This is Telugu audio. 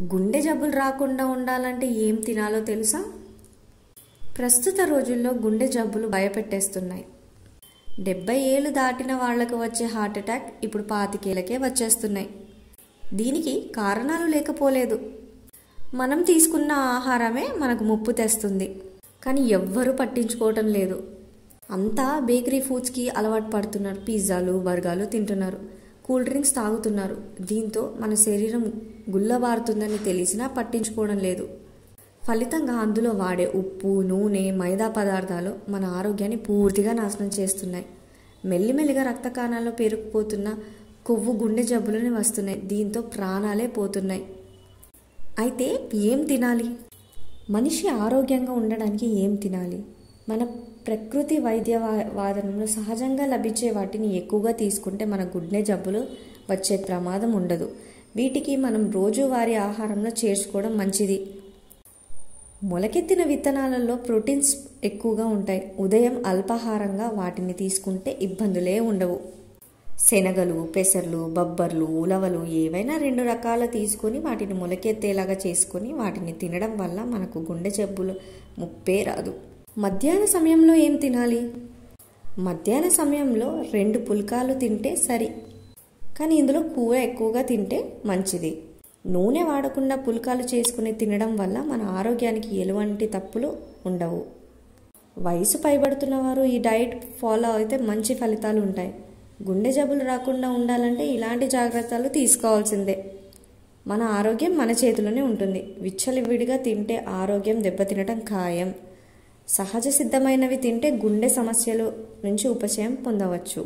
గుండె జబ్బులు రాకుండా ఉండాలంటే ఏం తినాలో తెలుసా? ప్రస్తుత రోజుల్లో గుండె జబ్బులు భయపెట్టేస్తున్నాయి. 70 ఏళ్ళు దాటిన వాళ్లకు వచ్చే హార్ట్ అటాక్ ఇప్పుడు 25 ఏళ్ళకే వచ్చేస్తున్నాయి. దీనికి కారణాలు లేకపోలేదు. మనం తీసుకున్న ఆహారమే మనకు ముప్పు తెస్తుంది. కానీ ఎవ్వరూ పట్టించుకోవటం లేదు. అంతా బేకరీ ఫుడ్స్కి అలవాటు పడుతున్నారు. పిజ్జాలు, బర్గర్లు తింటున్నారు, కూల్ డ్రింక్స్ తాగుతున్నారు. దీంతో మన శరీరం గుల్లబారుతుందని తెలిసినా పట్టించుకోవడం లేదు. ఫలితంగా అందులో వాడే ఉప్పు, నూనె, మైదా పదార్థాలు మన ఆరోగ్యాన్ని పూర్తిగా నాశనం చేస్తున్నాయి. మెల్లిమెల్లిగా రక్త కణాల్లో పేరుకుపోతున్న కొవ్వు గుండె జబ్బులని వస్తున్నాయి. దీంతో ప్రాణాలే పోతున్నాయి. అయితే ఏం తినాలి? మనిషి ఆరోగ్యంగా ఉండడానికి ఏం తినాలి? మన ప్రకృతి వైద్య వాదనలో సహజంగా లభించే వాటిని ఎక్కువగా తీసుకుంటే మన గుండె జబ్బులు వచ్చే ప్రమాదం ఉండదు. వీటికి మనం రోజువారీ ఆహారంలో చేర్చుకోవడం మంచిది. మొలకెత్తిన విత్తనాలలో ప్రోటీన్స్ ఎక్కువగా ఉంటాయి. ఉదయం అల్పాహారంగా వాటిని తీసుకుంటే ఇబ్బందులే ఉండవు. శనగలు, పెసర్లు, బొబ్బర్లు, ఉలవలు ఏవైనా 2 రకాలు తీసుకొని వాటిని మొలకెత్తేలాగా చేసుకొని వాటిని తినడం వల్ల మనకు గుండె జబ్బులు ముప్పే రాదు. మధ్యాహ్న సమయంలో ఏం తినాలి? మధ్యాహ్న సమయంలో 2 పుల్కాలు తింటే సరి. కానీ ఇందులో కూర ఎక్కువగా తింటే మంచిది. నూనె వాడకుండా పుల్కాలు చేసుకుని తినడం వల్ల మన ఆరోగ్యానికి ఎలాంటి తప్పులు ఉండవు. వయసు పైబడుతున్న వారు ఈ డైట్ ఫాలో అయితే మంచి ఫలితాలు ఉంటాయి. గుండె జబ్బులు రాకుండా ఉండాలంటే ఇలాంటి జాగ్రత్తలు తీసుకోవాల్సిందే. మన ఆరోగ్యం మన చేతిలోనే ఉంటుంది. విచ్చలవిడిగా తింటే ఆరోగ్యం దెబ్బతినటం ఖాయం. సహజ సిద్ధమైనవి తింటే గుండె సమస్యల నుంచి ఉపశమనం పొందవచ్చు.